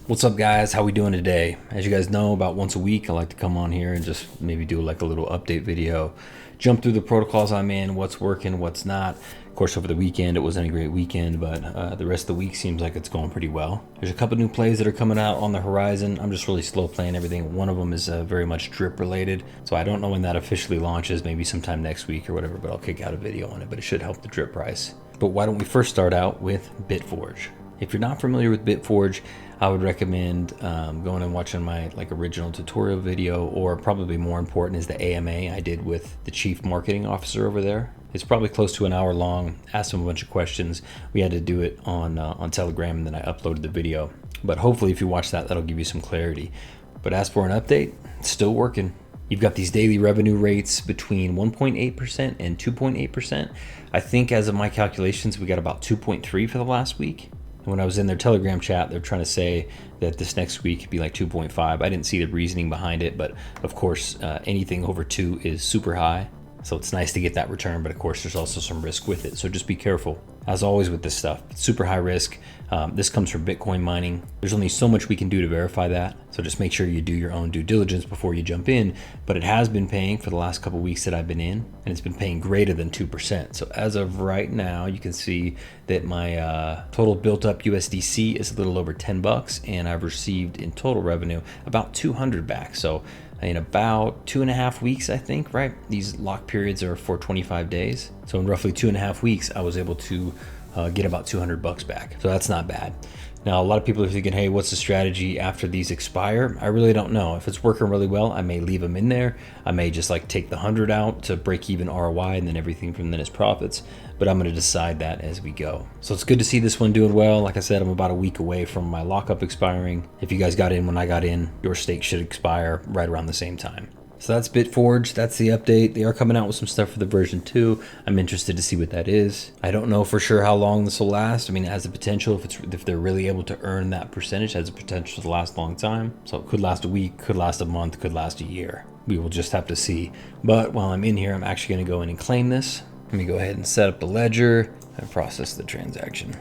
What's up, guys? How we doing today? As you guys know, about once a week I like to come on here and just maybe do like a little update video, jump through the protocols I'm in, what's working, what's not. Of course, over the weekend it wasn't a great weekend, but the rest of the week seems like it's going pretty well. There's a couple new plays that are coming out on the horizon. I'm just really slow playing everything. One of them is very much drip related, so I don't know when that officially launches, maybe sometime next week or whatever, but I'll kick out a video on it, but it should help the drip price. But why don't we first start out with Bitforge? If you're not familiar with Bitforge, I would recommend going and watching my original tutorial video, or probably more important is the AMA I did with the chief marketing officer over there. It's probably close to an hour long. Asked him a bunch of questions. We had to do it on Telegram, and then I uploaded the video. But hopefully if you watch that, that'll give you some clarity. But as for an update, it's still working. You've got these daily revenue rates between 1.8% and 2.8%. I think as of my calculations, we got about 2.3 for the last week. When I was in their Telegram chat, they're trying to say that this next week could be like 2.5. I didn't see the reasoning behind it, but of course, anything over 2 is super high. So it's nice to get that return, but of course, there's also some risk with it. So just be careful. As always with this stuff, it's super high risk. This comes from Bitcoin mining. There's only so much we can do to verify that. So just make sure you do your own due diligence before you jump in. But it has been paying for the last couple of weeks that I've been in, and it's been paying greater than 2%. So as of right now, you can see that my total built up USDC is a little over 10 bucks, and I've received in total revenue about 200 back. So in about 2.5 weeks, I think, right? These lock periods are for 25 days. So in roughly 2.5 weeks, I was able to get about 200 bucks back. So that's not bad. Now, a lot of people are thinking, hey, what's the strategy after these expire? I really don't know. If it's working really well, I may leave them in there. I may just take the 100 out to break even ROI, and then everything from then is profits. But I'm going to decide that as we go. So it's good to see this one doing well. Like I said, I'm about a week away from my lockup expiring. If you guys got in when I got in, your stake should expire right around the same time. So that's Bitforge. That's the update. They are coming out with some stuff for the version 2. I'm interested to see what that is. I don't know for sure how long this will last. I mean, it has the potential, if they're really able to earn that percentage, it has the potential to last a long time. So it could last a week, could last a month, could last a year. We will just have to see. But while I'm in here, I'm actually going to go in and claim this. Let me go ahead and set up the ledger and process the transaction.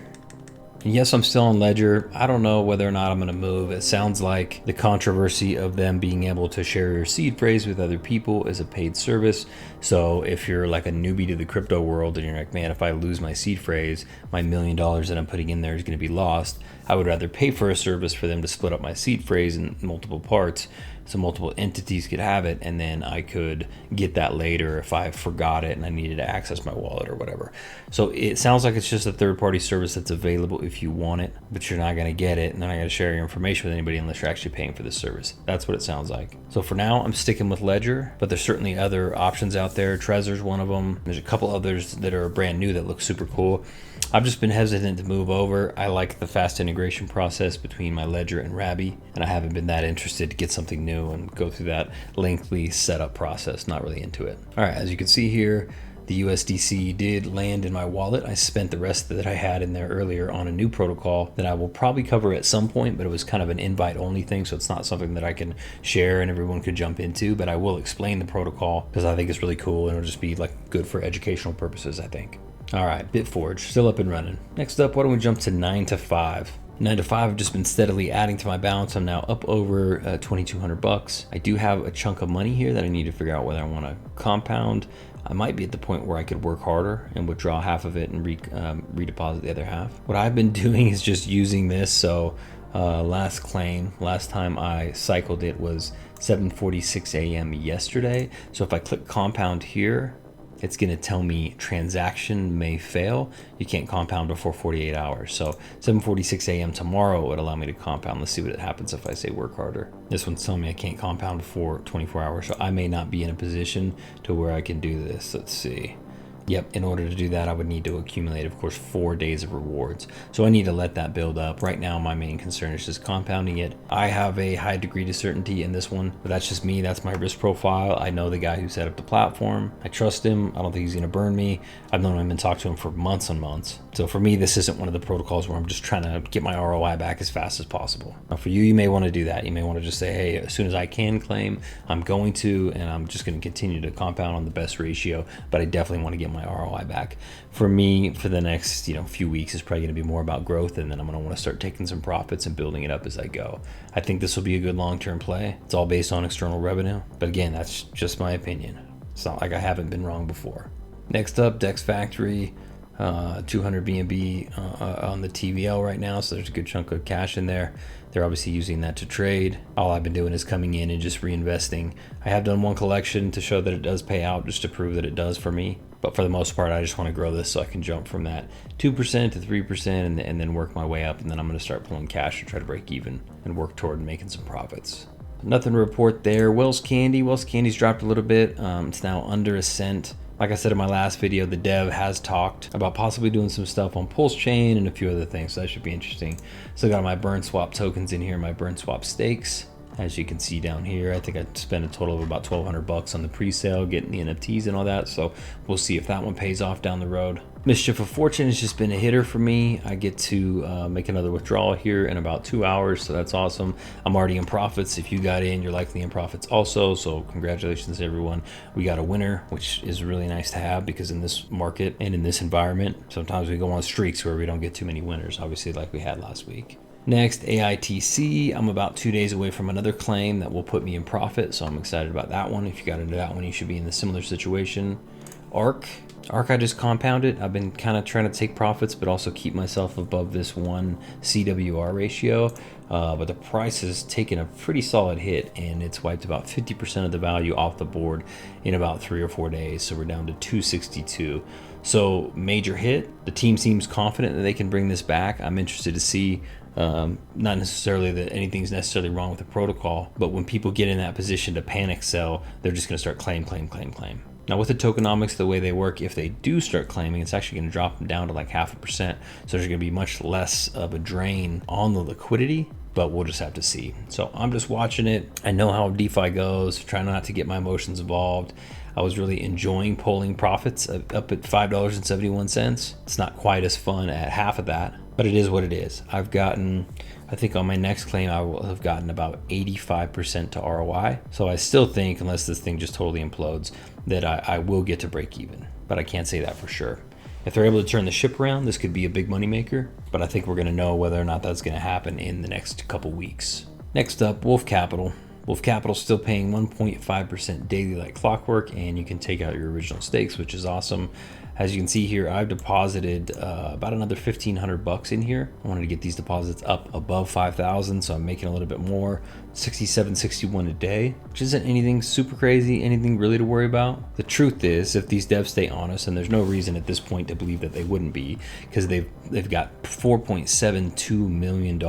Yes, I'm still on Ledger. I don't know whether or not I'm going to move. It sounds like the controversy of them being able to share your seed phrase with other people is a paid service. So if you're like a newbie to the crypto world and you're like, man, if I lose my seed phrase, my $1 million that I'm putting in there is going to be lost. I would rather pay for a service for them to split up my seed phrase in multiple parts, so multiple entities could have it, and then I could get that later if I forgot it and I needed to access my wallet or whatever. So it sounds like it's just a third-party service that's available if you want it, but you're not going to get it, and then I got to share your information with anybody unless you're actually paying for the service. That's what it sounds like. So for now, I'm sticking with Ledger, but there's certainly other options out there. Trezor's one of them. There's a couple others that are brand new that look super cool. I've just been hesitant to move over. I like the fast integration process between my Ledger and Rabby, and I haven't been that interested to get something new and go through that lengthy setup process. Not really into it. All right, as you can see here, the USDC did land in my wallet. I spent the rest that I had in there earlier on a new protocol that I will probably cover at some point, but it was kind of an invite only thing, so it's not something that I can share and everyone could jump into, but I will explain the protocol because I think it's really cool and it'll just be good for educational purposes, I think. All right, Bitforge, still up and running. Next up, why don't we jump to 9 to 5? 9 to 5, I've just been steadily adding to my balance. I'm now up over 2,200 bucks. I do have a chunk of money here that I need to figure out whether I want to compound. I might be at the point where I could work harder and withdraw half of it and redeposit the other half. What I've been doing is just using this. So last time I cycled it was 7:46 a.m. yesterday. So if I click compound here, it's going to tell me transaction may fail. You can't compound before 48 hours. So 7:46 a.m. tomorrow would allow me to compound. Let's see what happens if I say work harder. This one's telling me I can't compound before 24 hours. So I may not be in a position to where I can do this. Let's see. Yep, in order to do that, I would need to accumulate, of course, 4 days of rewards. So I need to let that build up. Right now, my main concern is just compounding it. I have a high degree of certainty in this one, but that's just me. That's my risk profile. I know the guy who set up the platform. I trust him. I don't think he's going to burn me. I've known him and talked to him for months and months. So for me, this isn't one of the protocols where I'm just trying to get my ROI back as fast as possible. Now for you, you may want to do that. You may want to just say, hey, as soon as I can claim, I'm going to, and I'm just going to continue to compound on the best ratio, but I definitely want to get my ROI back. For me, for the next few weeks, is probably going to be more about growth, and then I'm going to want to start taking some profits and building it up as I go. I think this will be a good long-term play. It's all based on external revenue, but again, that's just my opinion. It's not like I haven't been wrong before. Next up, DexFactory. 200 BNB on the TVL right now, so there's a good chunk of cash in there. They're obviously using that to trade. All I've been doing is coming in and just reinvesting. I have done one collection to show that it does pay out, just to prove that it does for me. But for the most part, I just want to grow this so I can jump from that 2% to 3% and then work my way up. And then I'm going to start pulling cash to try to break even and work toward making some profits. Nothing to report there. Wells Candy's dropped a little bit. It's now under a cent. Like I said in my last video, the dev has talked about possibly doing some stuff on Pulse Chain and a few other things, so that should be interesting. Still got my burn swap tokens in here, my burn swap stakes. As you can see down here, I think I spent a total of about 1,200 bucks on the pre-sale, getting the NFTs and all that. So we'll see if that one pays off down the road. Mischief of Fortune has just been a hitter for me. I get to make another withdrawal here in about 2 hours, so that's awesome. I'm already in profits. If you got in, you're likely in profits also. So congratulations, everyone. We got a winner, which is really nice to have, because in this market and in this environment, sometimes we go on streaks where we don't get too many winners, obviously, like we had last week. Next, AITC. I'm about 2 days away from another claim that will put me in profit, so I'm excited about that one. If you got into that one, you should be in a similar situation. Ark, I just compounded. I've been kind of trying to take profits, but also keep myself above this 1 CWR ratio. But the price has taken a pretty solid hit, and it's wiped about 50% of the value off the board in about 3 or 4 days. So we're down to 262. So major hit. The team seems confident that they can bring this back. I'm interested to see. Not necessarily that anything's necessarily wrong with the protocol, but when people get in that position to panic sell, they're just going to start claim. Now with the tokenomics, the way they work, if they do start claiming, it's actually going to drop them down to like 0.5%. So there's going to be much less of a drain on the liquidity, but we'll just have to see. So I'm just watching it. I know how DeFi goes, try not to get my emotions involved. I was really enjoying pulling profits up at $5.71. It's not quite as fun at half of that, but it is what it is. I've gotten, I think on my next claim, I will have gotten about 85% to ROI. So I still think, unless this thing just totally implodes, that I will get to break even, but I can't say that for sure. If they're able to turn the ship around, this could be a big money maker, but I think we're gonna know whether or not that's gonna happen in the next couple weeks. Next up, Wolf Capital. Wolf Capital's still paying 1.5% daily like clockwork, and you can take out your original stakes, which is awesome. As you can see here, I've deposited about another 1,500 bucks in here. I wanted to get these deposits up above 5,000, so I'm making a little bit more. 67, 61 a day, which isn't anything super crazy, anything really to worry about. The truth is, if these devs stay honest, and there's no reason at this point to believe that they wouldn't be, because they've got $4.72 million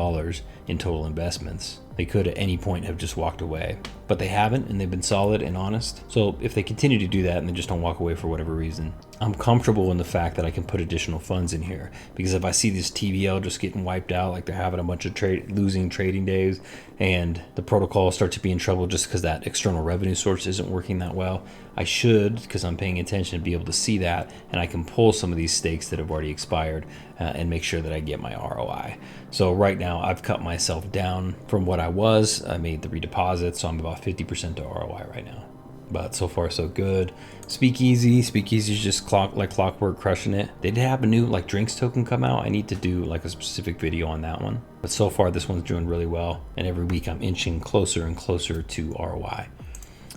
in total investments. They could at any point have just walked away, but they haven't, and they've been solid and honest. So if they continue to do that and they just don't walk away for whatever reason, I'm comfortable in the fact that I can put additional funds in here, because if I see this TVL just getting wiped out, like they're having a bunch of losing trading days, and the protocol starts to be in trouble just because that external revenue source isn't working that well, I should, because I'm paying attention, be able to see that, and I can pull some of these stakes that have already expired and make sure that I get my ROI. So right now I've cut myself down from what I was. I made the redeposit, so I'm about 50% to ROI right now. But so far so good. Speakeasy's just like clockwork, crushing it. They did have a new like drinks token come out. I need to do like a specific video on that one. But so far this one's doing really well, and every week I'm inching closer and closer to ROI.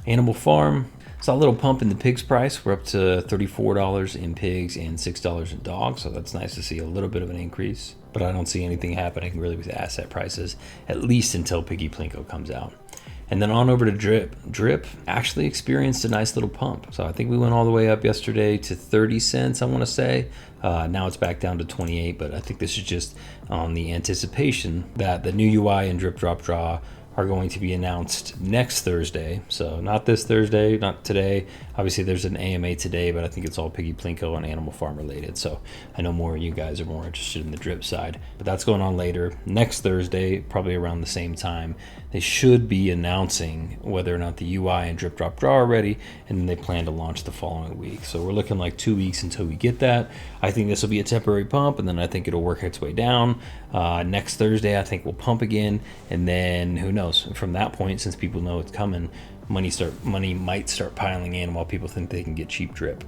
Animal Farm. Saw a little pump in the pigs price. We're up to $34 in pigs and $6 in dogs, so that's nice to see a little bit of an increase. But I don't see anything happening really with asset prices, at least until Piggy Plinko comes out. And then on over to Drip. Drip actually experienced a nice little pump. So I think we went all the way up yesterday to 30 cents, I want to say. Now it's back down to 28, but I think this is just on the anticipation that the new UI and Drip Drop Draw are going to be announced next Thursday. So not this Thursday, not today. Obviously there's an AMA today, but I think it's all Piggy Plinko and Animal Farm related. So I know more of you guys are more interested in the drip side, but that's going on later. Next Thursday, probably around the same time, they should be announcing whether or not the UI and drip drop draw are ready, and then they plan to launch the following week. So we're looking like 2 weeks until we get that. I think this will be a temporary pump, and then I think it'll work its way down. Next Thursday, I think we'll pump again, and then who knows? From that point, since people know it's coming, money might start piling in while people think they can get cheap drip.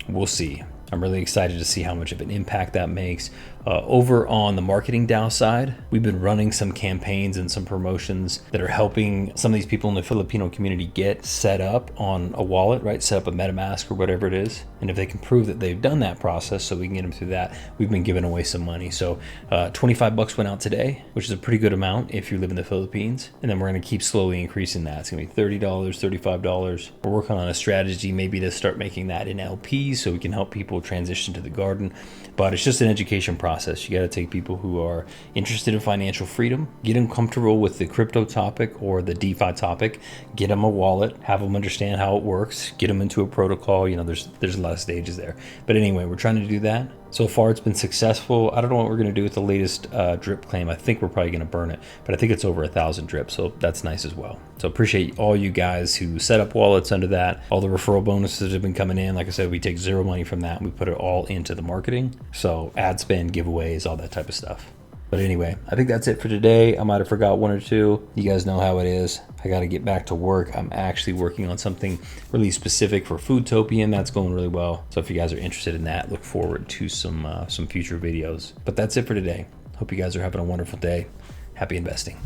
We'll see. I'm really excited to see how much of an impact that makes. Over on the marketing DAO side, we've been running some campaigns and some promotions that are helping some of these people in the Filipino community get set up on a wallet, right? Set up a MetaMask or whatever it is. And if they can prove that they've done that process so we can get them through that, we've been giving away some money. So $25 went out today, which is a pretty good amount if you live in the Philippines. And then we're going to keep slowly increasing that. It's going to be $30, $35. We're working on a strategy maybe to start making that in LPs so we can help people transition to the garden. But it's just an education process. You got to take people who are interested in financial freedom, get them comfortable with the crypto topic or the DeFi topic, get them a wallet, have them understand how it works, get them into a protocol. You know, there's a lot of stages there. But anyway, we're trying to do that. So far, it's been successful. I don't know what we're going to do with the latest drip claim. I think we're probably going to burn it, but I think it's over 1,000 drips, so that's nice as well. So appreciate all you guys who set up wallets under that. All the referral bonuses have been coming in. Like I said, we take zero money from that. We put it all into the marketing. So ad spend, giveaways, all that type of stuff. But anyway, I think that's it for today. I might have forgot one or two. You guys know how it is. I got to get back to work. I'm actually working on something really specific for Foodtopian. That's going really well. So if you guys are interested in that, look forward to some future videos. But that's it for today. Hope you guys are having a wonderful day. Happy investing.